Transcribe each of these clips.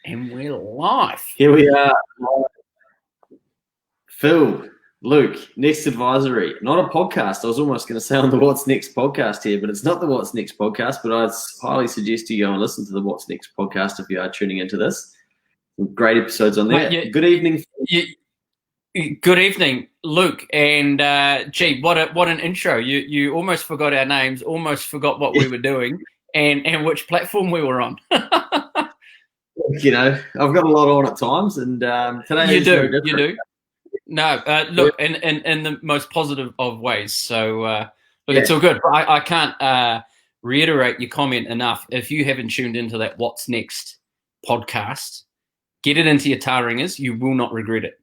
And we're live. Here we are. Phil, Luke, Next Advisory. Not a podcast. I was almost going to say on the What's Next podcast here, but it's not the What's Next podcast. But I'd highly suggest you go and listen to the What's Next podcast if you are tuning into this. Some great episodes on there. Good evening. Good evening, Luke. And gee, what an intro. You almost forgot our names, almost forgot what we were doing, and which platform we were on. You know, I've got a lot on at times, and today you do. No, look, in the most positive of ways. So look, it's all good. I can't reiterate your comment enough. If you haven't tuned into that What's Next podcast, get it into your tar ringers. You will not regret it.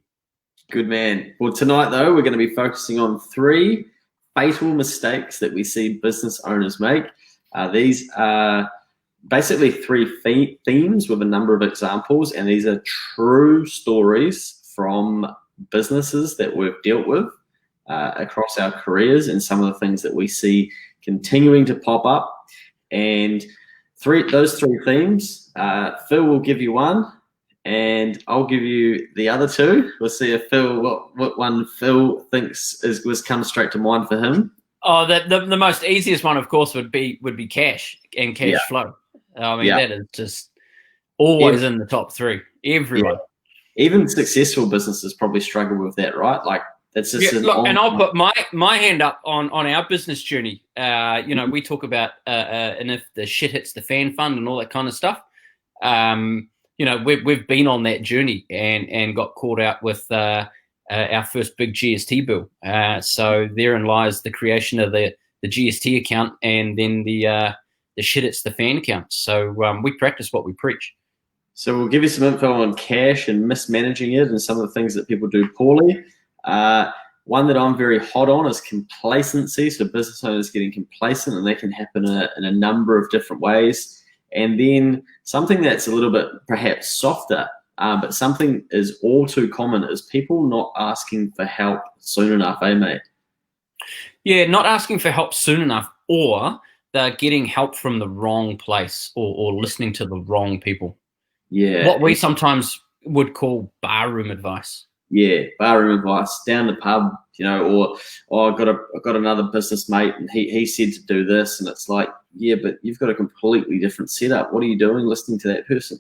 Good man. Well, tonight, though, we're going to be focusing on 3 fatal mistakes that we see business owners make. These are basically 3 themes with a number of examples, and these are true stories from businesses that we've dealt with across our careers, and some of the things that we see continuing to pop up. And those 3 themes, Phil will give you one, and I'll give you the other 2. We'll see if Phil, what one Phil thinks comes straight to mind for him. Oh, the most easiest one, of course, would be cash and cash flow. I mean, that is just always in the top 3. Everyone. Yeah. Even successful businesses probably struggle with that, right? Like that's just and I'll put my hand up on our business journey. You know, we talk about and if the shit hits the fan fund and all that kind of stuff. You know, we've been on that journey and got caught out with our first big GST bill. So therein lies the creation of the GST account, and then the shit hits the fan account. So we practice what we preach. So we'll give you some info on cash and mismanaging it and some of the things that people do poorly. One that I'm very hot on is complacency. So business owners getting complacent, and that can happen in a number of different ways. And then something that's a little bit perhaps softer, but something is all too common, is people not asking for help soon enough, mate? Yeah, not asking for help soon enough, or they're getting help from the wrong place, or listening to the wrong people. Yeah. What we sometimes would call barroom advice. Yeah, barroom advice, down the pub, you know, or I've got another business mate and he said to do this, and it's like, yeah, but you've got a completely different setup. What are you doing listening to that person?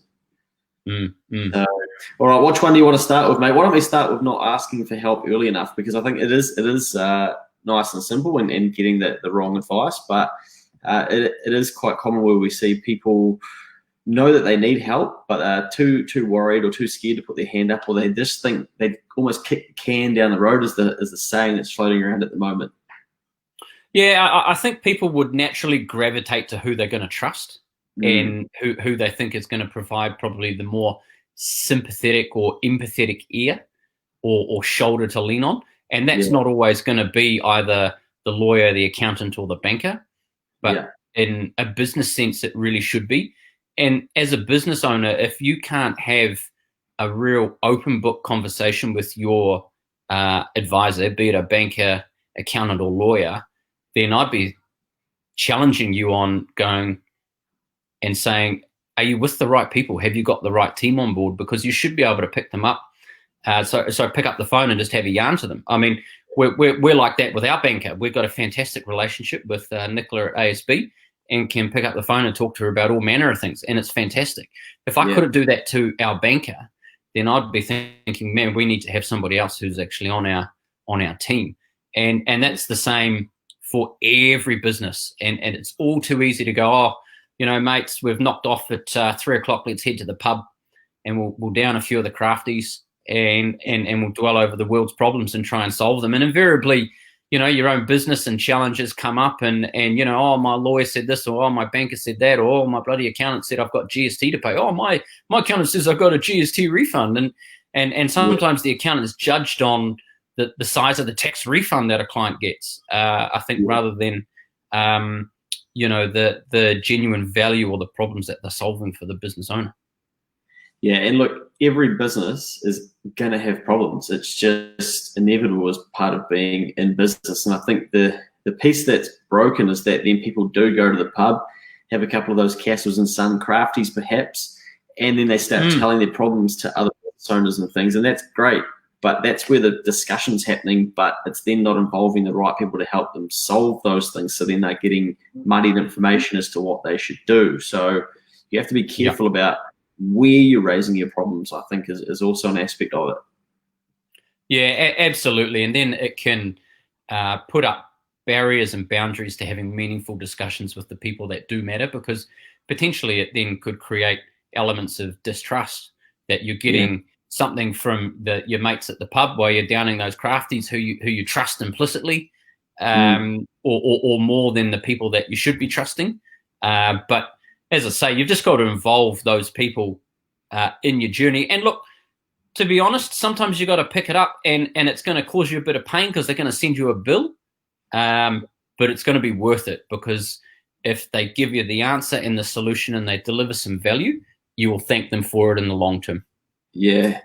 All right, which one do you want to start with, mate? Why don't we start with not asking for help early enough? Because I think it is nice and simple and getting the wrong advice, but it is quite common where we see people know that they need help, but are too worried or too scared to put their hand up, or they just think they almost kick the can down the road, is the saying that's floating around at the moment. Yeah, I think people would naturally gravitate to who they're going to trust and who they think is going to provide probably the more sympathetic or empathetic ear or shoulder to lean on. And that's not always going to be either the lawyer, the accountant, or the banker, but in a business sense, it really should be. And as a business owner, if you can't have a real open book conversation with your advisor, be it a banker, accountant, or lawyer, then I'd be challenging you on going and saying, are you with the right people? Have you got the right team on board? Because you should be able to pick them up. So pick up the phone and just have a yarn to them. I mean, we're like that with our banker. We've got a fantastic relationship with Nicola at ASB, and can pick up the phone and talk to her about all manner of things, and it's fantastic. If I couldn't do that to our banker, then I'd be thinking, man, we need to have somebody else who's actually on our team. And that's the same for every business. And it's all too easy to go, oh, you know, mates, we've knocked off at 3 o'clock. Let's head to the pub, and we'll down a few of the crafties, and we'll dwell over the world's problems and try and solve them. And invariably, you know, your own business and challenges come up, and you know, oh, my lawyer said this, or oh, my banker said that, or oh, my bloody accountant said I've got GST to pay. Oh, my accountant says I've got a GST refund, and sometimes the accountant is judged on the size of the tax refund that a client gets. I think rather than you know, the genuine value or the problems that they're solving for the business owner. Yeah, and look, every business is going to have problems. It's just inevitable as part of being in business. And I think the piece that's broken is that then people do go to the pub, have a couple of those Castles and Son crafties perhaps, and then they start telling their problems to other business owners and things, and that's great. But that's where the discussion's happening, but it's then not involving the right people to help them solve those things. So then they're getting muddied information as to what they should do. So you have to be careful about where you're raising your problems, I think, is also an aspect of it. Yeah, absolutely. And then it can put up barriers and boundaries to having meaningful discussions with the people that do matter, because potentially it then could create elements of distrust that you're getting something from your mates at the pub while you're downing those crafties who you trust implicitly, or more than the people that you should be trusting. But as I say, you've just got to involve those people in your journey. And look, to be honest, sometimes you got to pick it up, and it's going to cause you a bit of pain because they're going to send you a bill, but it's going to be worth it, because if they give you the answer and the solution and they deliver some value, you will thank them for it in the long term. Yeah,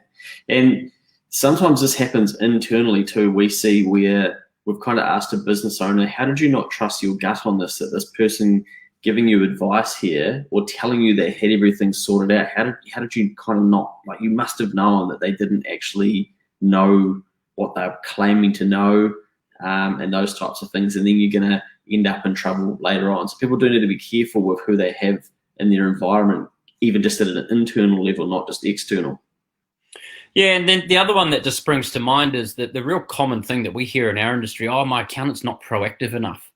and sometimes this happens internally too. We see where we've kind of asked a business owner, how did you not trust your gut on this, that this person giving you advice here or telling you they had everything sorted out, how did you kind of not, like, you must have known that they didn't actually know what they were claiming to know, and those types of things, and then you're going to end up in trouble later on. So people do need to be careful with who they have in their environment, even just at an internal level, not just external. Yeah, and then the other one that just springs to mind is that the real common thing that we hear in our industry, oh, my accountant's not proactive enough,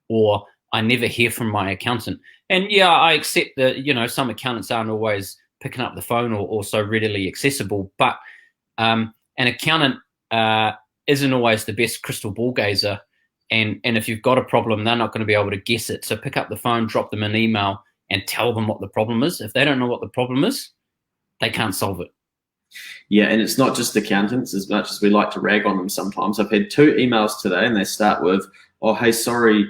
or I never hear from my accountant. And yeah, I accept that, some accountants aren't always picking up the phone or also readily accessible, but an accountant isn't always the best crystal ball gazer. And if you've got a problem, they're not going to be able to guess it. So pick up the phone, drop them an email, and tell them what the problem is. If they don't know what the problem is, they can't solve it. Yeah, and it's not just accountants, as much as we like to rag on them sometimes. I've had 2 emails today, and they start with, oh, hey, sorry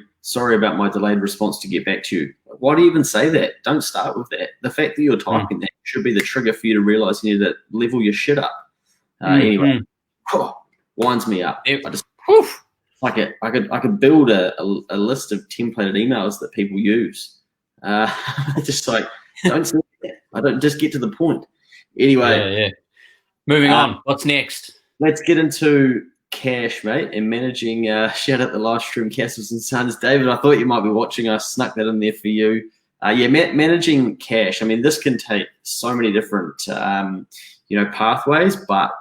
about my delayed response to get back to you. Why do you even say that? Don't start with that. The fact that you're typing that should be the trigger for you to realize you need to level your shit up. Anyway, winds me up. I just like it. I could build a list of templated emails that people use. Just like, don't say that. I don't, just get to the point. Anyway, moving on. What's next? Let's get into cash, mate, and managing. Shout out the live stream, Castles and Sons. David, I thought you might be watching. I snuck that in there for you. Managing cash. I mean, this can take so many different, pathways, but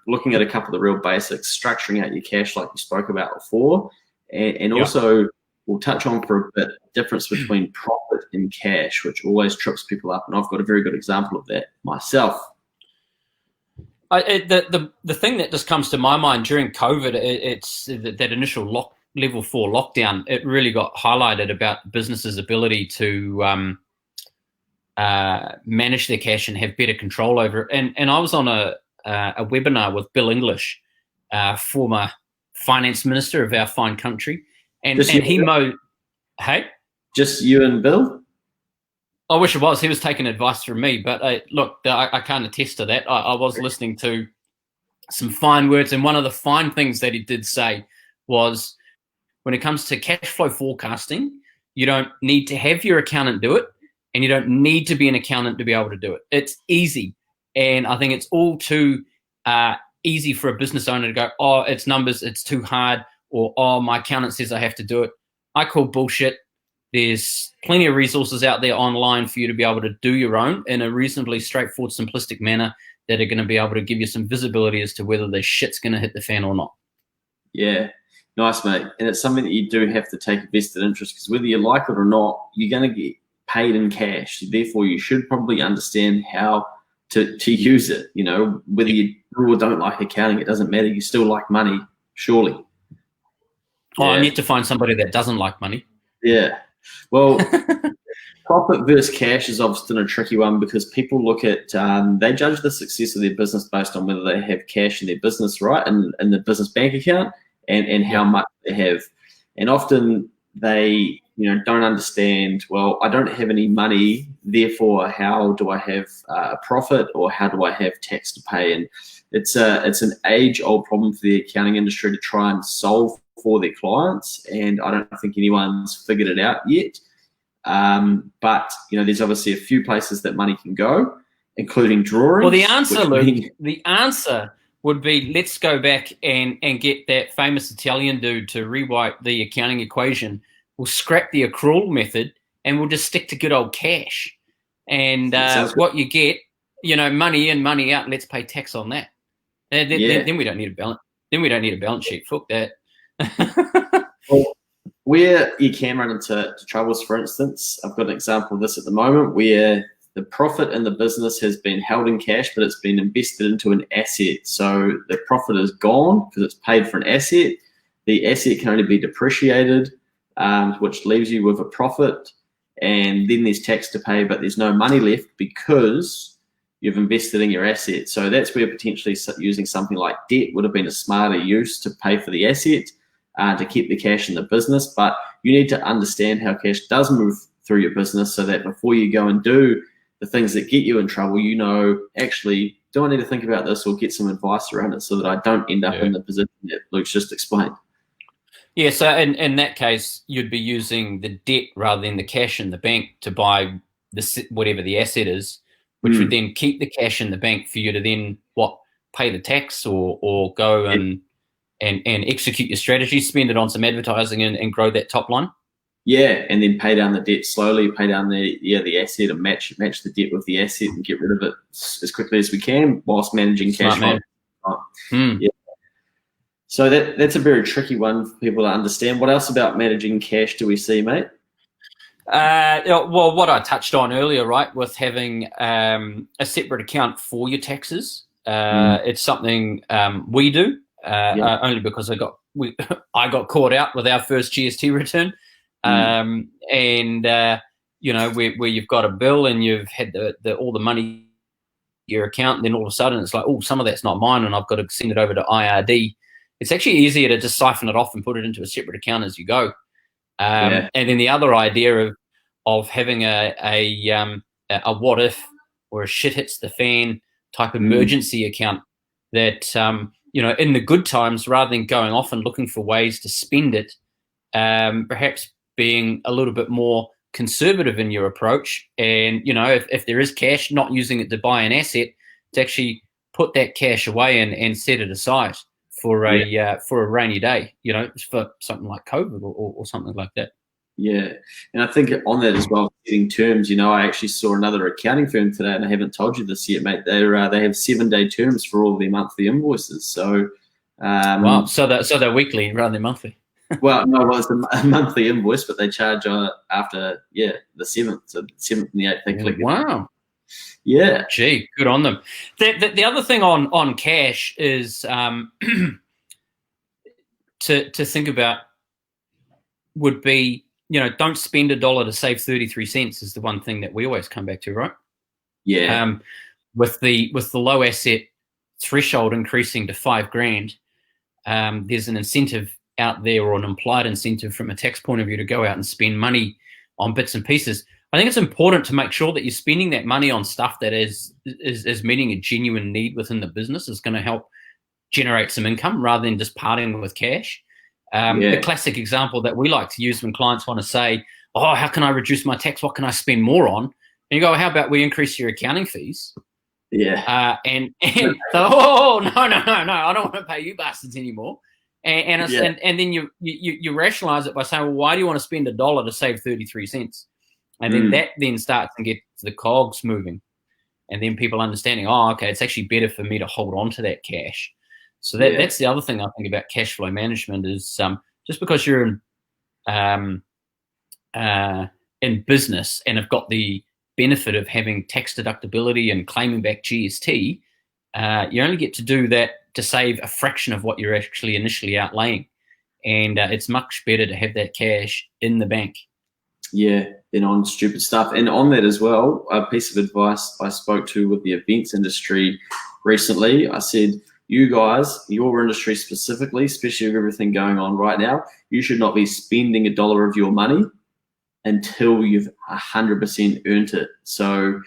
looking at a couple of the real basics, structuring out your cash like you spoke about before, and also we'll touch on for a bit difference between profit and cash, which always trips people up, and I've got a very good example of that myself. The thing that just comes to my mind during COVID, it's that initial level 4 lockdown. It really got highlighted about businesses' ability to manage their cash and have better control over it. And I was on a webinar with Bill English, former finance minister of our fine country, and he Hey, just you and Bill? I wish it was. He was taking advice from me, but look, I can't attest to that. I was listening to some fine words, and one of the fine things that he did say was, when it comes to cash flow forecasting, you don't need to have your accountant do it, and you don't need to be an accountant to be able to do it. It's easy, and I think it's all too easy for a business owner to go, oh, it's numbers, it's too hard, or oh, my accountant says I have to do it. I call bullshit. There's plenty of resources out there online for you to be able to do your own in a reasonably straightforward, simplistic manner that are going to be able to give you some visibility as to whether the shit's going to hit the fan or not. Yeah, nice, mate. And it's something that you do have to take a vested interest, because whether you like it or not, you're going to get paid in cash. Therefore, you should probably understand how to use it. Whether you do or don't like accounting, it doesn't matter. You still like money, surely. Oh, I need to find somebody that doesn't like money. Yeah. Well, profit versus cash is often a tricky one, because people look at, they judge the success of their business based on whether they have cash in their business, right, and the business bank account, and how much they have. And often they, don't understand, well, I don't have any money, therefore how do I have a profit, or how do I have tax to pay? And it's an age-old problem for the accounting industry to try and solve for their clients, and I don't think anyone's figured it out yet. But there's obviously a few places that money can go, including drawings. Well, the answer, Luke, the answer would be, let's go back and get that famous Italian dude to rewrite the accounting equation. We'll scrap the accrual method and we'll just stick to good old cash. And what you get, money in, money out. Let's pay tax on that. Then we don't need a balance. Then we don't need a balance sheet. Fuck that. Well, where you can run into troubles, for instance, I've got an example of this at the moment where the profit in the business has been held in cash, but it's been invested into an asset. So the profit is gone because it's paid for an asset. The asset can only be depreciated, which leaves you with a profit. And then there's tax to pay, but there's no money left because you've invested in your asset. So that's where potentially using something like debt would have been a smarter use to pay for the asset, to keep the cash in the business. But you need to understand how cash does move through your business so that before you go and do the things that get you in trouble, actually, do I need to think about this or get some advice around it so that I don't end up in the position that Luke's just explained? Yeah, so in that case, you'd be using the debt rather than the cash in the bank to buy whatever the asset is, which would then keep the cash in the bank for you to then pay the tax or go and execute your strategy, spend it on some advertising and grow that top line. Yeah, and then pay down the debt slowly, pay down the asset and match the debt with the asset and get rid of it as quickly as we can whilst managing cash flow. Yeah. So that's a very tricky one for people to understand. What else about managing cash do we see, mate? Well, what I touched on earlier, right, with having a separate account for your taxes. It's something we do only because I got caught out with our first GST return. Where you've got a bill and you've had all the money in your account, and then all of a sudden it's like, oh, some of that's not mine and I've got to send it over to IRD. It's actually easier to just siphon it off and put it into a separate account as you go. And then the other idea of having a what if or a shit hits the fan type emergency account that, in the good times, rather than going off and looking for ways to spend it, perhaps being a little bit more conservative in your approach. And, if there is cash, not using it to buy an asset, to actually put that cash away and set it aside for a rainy day, for something like COVID or something like that. Yeah. And I think on that as well, setting terms, I actually saw another accounting firm today, and I haven't told you this yet, mate. They have 7-day terms for all their monthly invoices. So, wow. So they're weekly rather than monthly. Well, no, it's a monthly invoice, but they charge after the 7th, so the 7th and the 8th. They click. Wow. Yeah. Gee, good on them. The other thing on cash is to think about would be, don't spend $1 to save 33 cents is the one thing that we always come back to, right? Yeah. With the low asset threshold increasing to $5,000, there's an incentive out there, or an implied incentive from a tax point of view, to go out and spend money on bits and pieces. I think it's important to make sure that you're spending that money on stuff that is meeting a genuine need within the business, is going to help generate some income rather than just parting with cash. The classic example that we like to use when clients want to say, oh, how can I reduce my tax? What can I spend more on? And you go, how about we increase your accounting fees? Yeah. And so, oh, no, I don't want to pay you bastards anymore. And then you rationalize it by saying, well, why do you want to spend $1 to save 33 cents? And then that then starts and gets the cogs moving. And then people understanding, oh, okay, it's actually better for me to hold on to that cash. So that's the other thing I think about cash flow management is just because you're in business and have got the benefit of having tax deductibility and claiming back GST, you only get to do that to save a fraction of what you're actually initially outlaying. And it's much better to have that cash in the bank. Yeah, than on stupid stuff. And on that as well, a piece of advice I spoke to with the events industry recently, I said, you guys, your industry specifically, especially with everything going on right now, you should not be spending $1 of your money until you've 100% earned it. So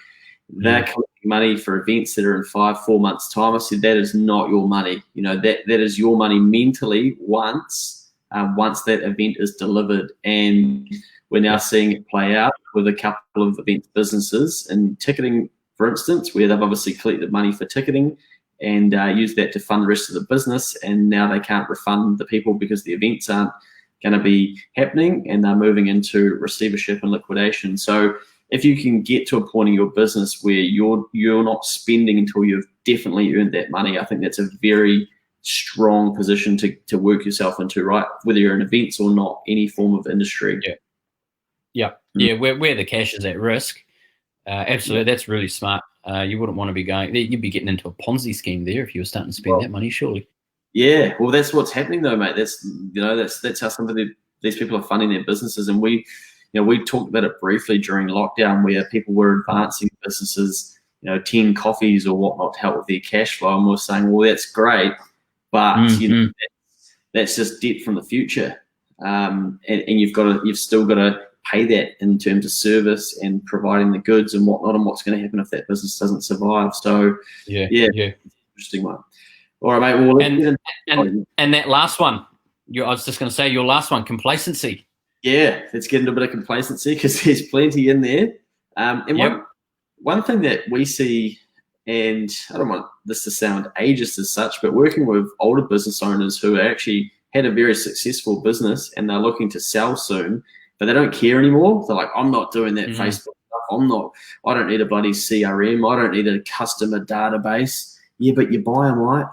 they're collecting money for events that are in 4 months' time. I said, that is not your money. That is your money mentally once once that event is delivered. And we're now seeing it play out with a couple of event businesses and ticketing, for instance, where they've obviously collected money for ticketing and used that to fund the rest of the business. And now they can't refund the people because the events aren't going to be happening, and they're moving into receivership and liquidation. So if you can get to a point in your business where you're not spending until you've definitely earned that money, I think that's a very strong position to work yourself into, right? Whether you're in events or not, any form of industry. Yeah. Where the cash is at risk. Absolutely, that's really smart. You wouldn't want to be going. You'd be getting into a Ponzi scheme there if you were starting to spend that money, surely. Yeah, well, that's what's happening though, mate. That's how some of these people are funding their businesses, and we talked about it briefly during lockdown, where people were advancing businesses, 10 coffees or whatnot to help with their cash flow, and we're saying, well, that's great, but that's just debt from the future, and you've still got to pay that in terms of service and providing the goods and whatnot, and what's going to happen if that business doesn't survive. So yeah, interesting one. All right, mate. Well, and that last one, I was just going to say your last one, complacency. Yeah, let's get into a bit of complacency because there's plenty in there. And one thing that we see, and I don't want this to sound ageist as such, but working with older business owners who actually had a very successful business and they're looking to sell soon, but they don't care anymore. They're like, I'm not doing that Facebook stuff. I don't need a bloody CRM. I don't need a customer database. Yeah, but you buy them, right?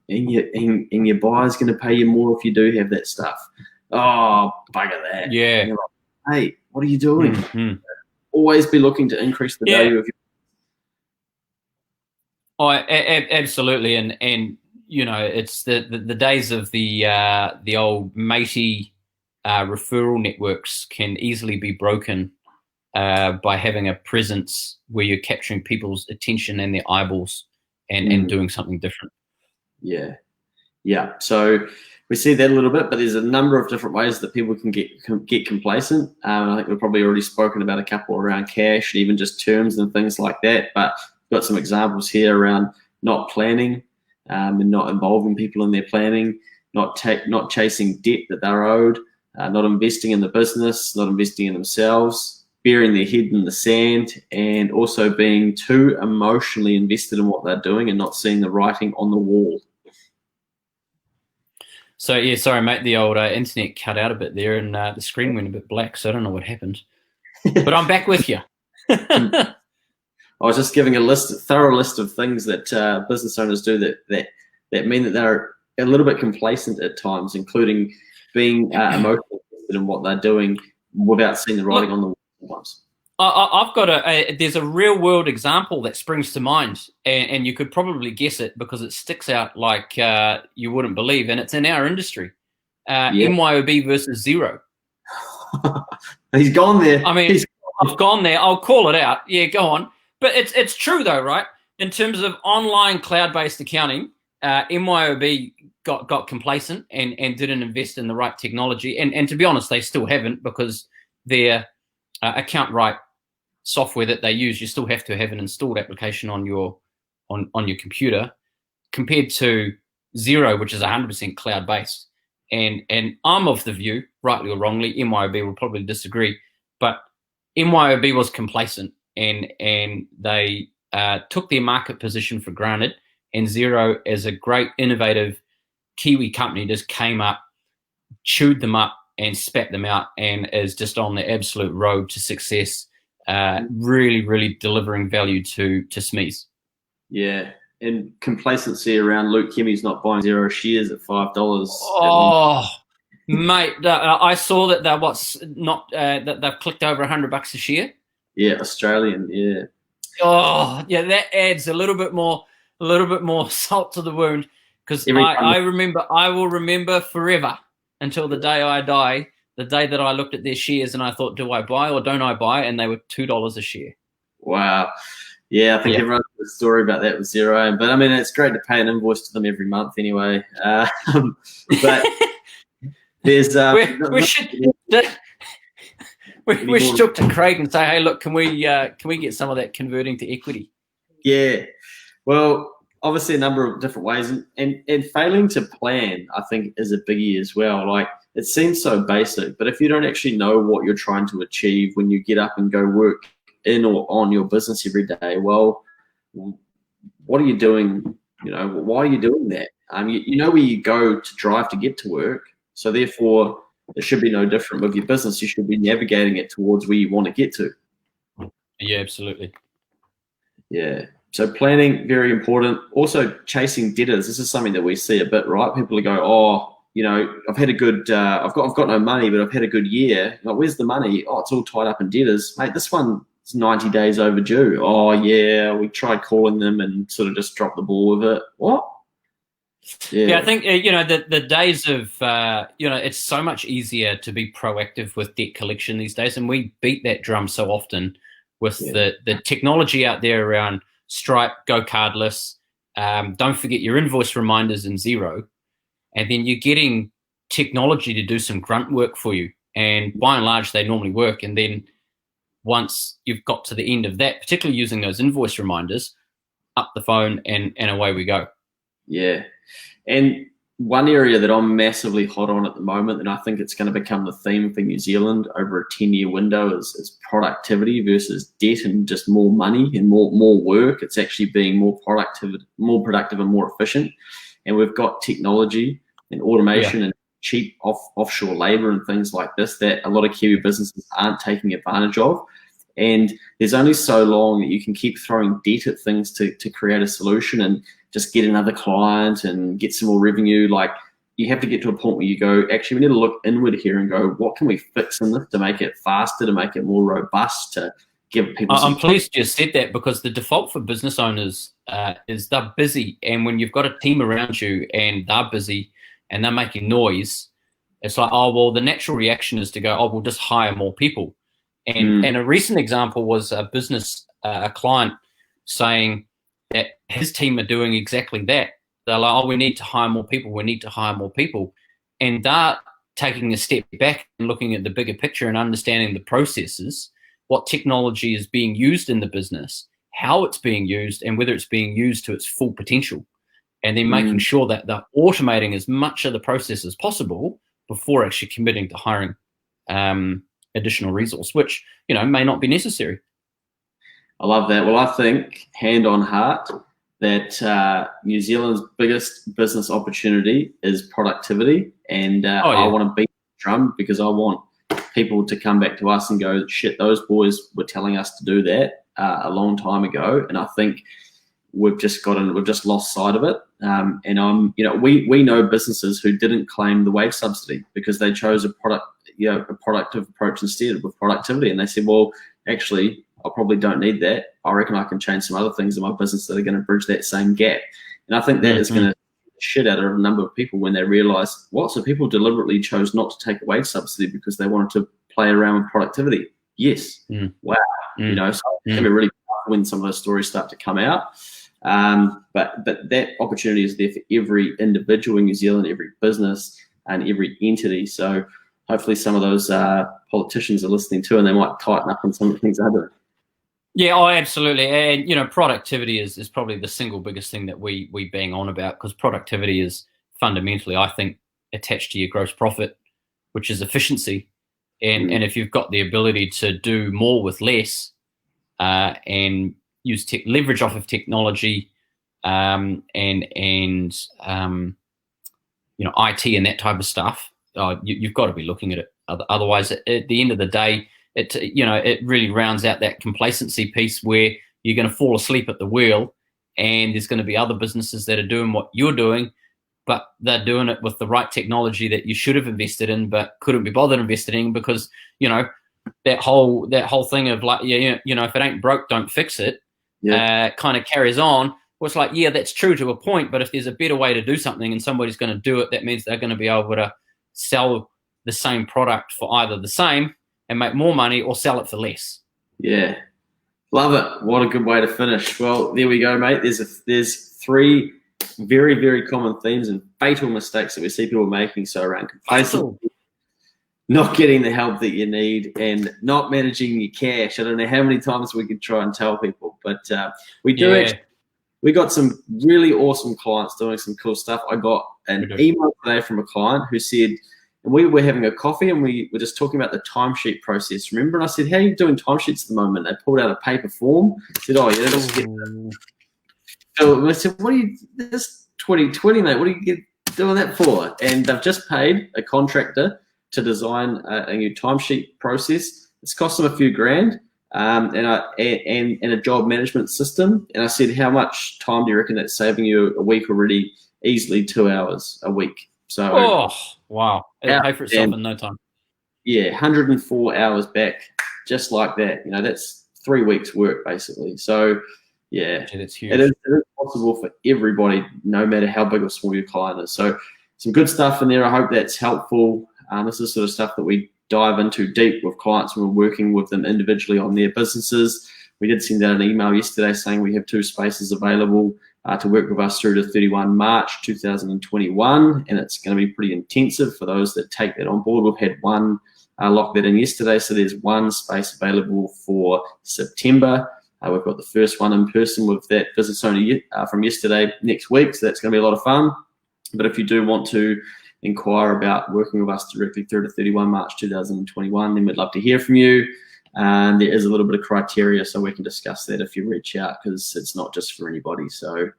And your buyer's going to pay you more if you do have that stuff. Oh, bugger that. Yeah. Like, hey, what are you doing? Always be looking to increase the value of your. Oh, absolutely, and it's the days of the old matey referral networks can easily be broken by having a presence where you're capturing people's attention and their eyeballs and doing something different. Yeah. So we see that a little bit, but there's a number of different ways that people can get complacent. I think we've probably already spoken about a couple around cash and even just terms and things like that. But got some examples here around not planning and not involving people in their planning, not chasing debt that they're owed, not investing in the business, not investing in themselves, burying their head in the sand, and also being too emotionally invested in what they're doing and not seeing the writing on the wall. So, yeah, sorry, mate, the old internet cut out a bit there and the screen went a bit black, so I don't know what happened. But I'm back with you. I was just giving a thorough list of things that business owners do that mean that they're a little bit complacent at times, including being emotionally invested in what they're doing without seeing the writing on the wall once. I've got there's a real world example that springs to mind, and you could probably guess it because it sticks out like you wouldn't believe, and it's in our industry. Myob versus Xero. He's gone there. I mean, I've gone there. I'll call it out. Yeah, go on. But it's true though, right? In terms of online cloud-based accounting, Myob got complacent and didn't invest in the right technology. And to be honest, they still haven't, because their account right software that they use, you still have to have an installed application on your computer, compared to Xero, which is 100% cloud-based. And I'm of the view, rightly or wrongly, Myob will probably disagree, but Myob was complacent and they took their market position for granted, and Xero, as a great innovative Kiwi company, just came up, chewed them up and spat them out, and is just on the absolute road to success, really, really delivering value to SMEs. Yeah, and complacency around Luke Kimmy's not buying Xero shares at $5. Oh, mate, I saw that that they've clicked over $100 a share. Yeah, Australian. Yeah. Oh, yeah, that adds a little bit more salt to the wound, because I will remember forever until the day I die, the day that I looked at their shares and I thought, do I buy or don't I buy? And they were $2 a share. Wow. Yeah, I think everyone's got a story about that with Xero. But I mean, it's great to pay an invoice to them every month anyway. But there's we should talk to Craig and say, hey, look, can we get some of that converting to equity? Yeah. Well, obviously a number of different ways, and failing to plan, I think, is a biggie as well. Like, it seems so basic, but if you don't actually know what you're trying to achieve when you get up and go work in or on your business every day, well, what are you doing? You know, why are you doing that? You know where you go to drive to get to work, so therefore it should be no different with your business. You should be navigating it towards where you want to get to. Yeah, absolutely. Yeah. So planning, very important. Also chasing debtors. This is something that we see a bit, right? People go, oh, you know, I've had a good, I've got no money, but I've had a good year. Like, where's the money? Oh, it's all tied up in debtors. Mate, this one's 90 days overdue. Oh yeah, we tried calling them and sort of just dropped the ball with it. What? Yeah, I think, you know, the days of, you know, it's so much easier to be proactive with debt collection these days. And we beat that drum so often with the technology out there around Stripe, Go Cardless. Don't forget your invoice reminders in Xero. And then you're getting technology to do some grunt work for you. And by and large, they normally work. And then once you've got to the end of that, particularly using those invoice reminders, up the phone and away we go. Yeah. And one area that I'm massively hot on at the moment, and I think it's going to become the theme for New Zealand over a 10-year window, is productivity versus debt and just more money and more work. It's actually being more productive and more efficient. And we've got technology and automation and cheap offshore labor and things like this that a lot of Kiwi businesses aren't taking advantage of. And there's only so long that you can keep throwing debt at things to create a solution and just get another client and get some more revenue. Like, you have to get to a point where you go, actually, we need to look inward here and go, what can we fix in this to make it faster, to make it more robust, to give people I'm pleased you said that, because the default for business owners is they're busy. And when you've got a team around you and they're busy and they're making noise, it's like, oh, well, the natural reaction is to go, oh, we'll just hire more people. And a recent example was a client saying that his team are doing exactly that. They're like, oh, we need to hire more people. We need to hire more people. And they're taking a step back and looking at the bigger picture and understanding the processes, what technology is being used in the business, how it's being used, and whether it's being used to its full potential. And then making sure that they're automating as much of the process as possible before actually committing to hiring additional resource, which, you know, may not be necessary. I love that. Well, I think, hand on heart, that New Zealand's biggest business opportunity is productivity. And I want to beat the drum, because I want people to come back to us and go, shit, those boys were telling us to do that a long time ago. And I think we've just lost sight of it. We know businesses who didn't claim the wage subsidy because they chose a productive approach instead with productivity. And they said, well, actually, I probably don't need that. I reckon I can change some other things in my business that are going to bridge that same gap. And I think that is going to shit out of a number of people when they realize, what? So people deliberately chose not to take a wage subsidy because they wanted to play around with productivity. Yes. Wow. You know, so it's going to be really tough when some of those stories start to come out. But that opportunity is there for every individual in New Zealand, every business and every entity. So hopefully some of those politicians are listening too, and they might tighten up on some of the things they're doing. Yeah, oh, absolutely. And, you know, productivity is probably the single biggest thing that we bang on about, because productivity is fundamentally, I think, attached to your gross profit, which is efficiency. And if you've got the ability to do more with less and use leverage off of technology and you know, IT and that type of stuff, you've got to be looking at it. Otherwise, at the end of the day, it really rounds out that complacency piece where you're going to fall asleep at the wheel, and there's going to be other businesses that are doing what you're doing, but they're doing it with the right technology that you should have invested in but couldn't be bothered investing in because, you know, that whole thing of like, if it ain't broke, don't fix it, kind of carries on. Well, it's like, yeah, that's true to a point, but if there's a better way to do something and somebody's going to do it, that means they're going to be able to sell the same product for either the same and make more money, or sell it for less. Yeah, love it. What a good way to finish. Well, there we go, mate. There's three very, very common themes and fatal mistakes that we see people making. So around complacency, not getting the help that you need, and not managing your cash. I don't know how many times we could try and tell people, but we do actually. We got some really awesome clients doing some cool stuff. I got an email today from a client who said, and we were having a coffee, and we were just talking about the timesheet process. Remember? And I said, "How are you doing timesheets at the moment?" They pulled out a paper form. I said, "Oh yeah, let's get." So I said, "What are you? This 2020, mate. What are you doing that for?" And they've just paid a contractor to design a new timesheet process. It's cost them a few grand, and a job management system. And I said, "How much time do you reckon that's saving you a week already? Easily 2 hours a week." So, oh wow, it'll pay for itself in no time. Yeah, 104 hours back, just like that. You know, that's 3 weeks' work basically. So, yeah, that's huge. it is possible for everybody, no matter how big or small your client is. So, some good stuff in there. I hope that's helpful. This is sort of stuff that we dive into deep with clients when we're working with them individually on their businesses. We did send out an email yesterday saying we have 2 spaces available to work with us through to 31 March 2021, and it's going to be pretty intensive for those that take that on board. We've had one lock that in yesterday, so there's 1 space available for September. We've got the first one in person with that business owner from yesterday next week, so that's going to be a lot of fun. But if you do want to inquire about working with us directly through to 31 March 2021, then we'd love to hear from you. And there is a little bit of criteria, so we can discuss that if you reach out, because it's not just for anybody. So,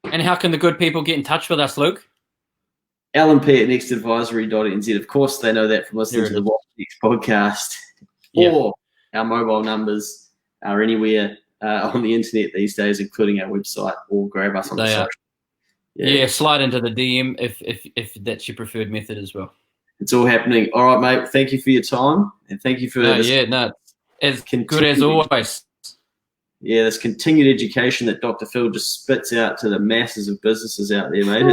and how can the good people get in touch with us, Luke? L&P at nextadvisory.nz. Of course, they know that from listening to the Watch Next podcast. Or our mobile numbers are anywhere on the internet these days, including our website, or grab us on the social. Yeah, slide into the DM if that's your preferred method as well. It's all happening. All right, mate. Thank you for your time, and thank you for as good as always. Yeah, this continued education that Dr. Phil just spits out to the masses of businesses out there, mate.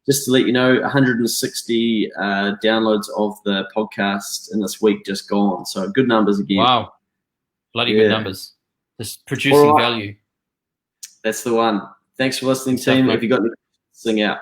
Just to let you know, 160 downloads of the podcast in this week just gone. So good numbers again. Wow, bloody good numbers. Just producing value. That's the one. Thanks for listening, team. If you got any, sing out.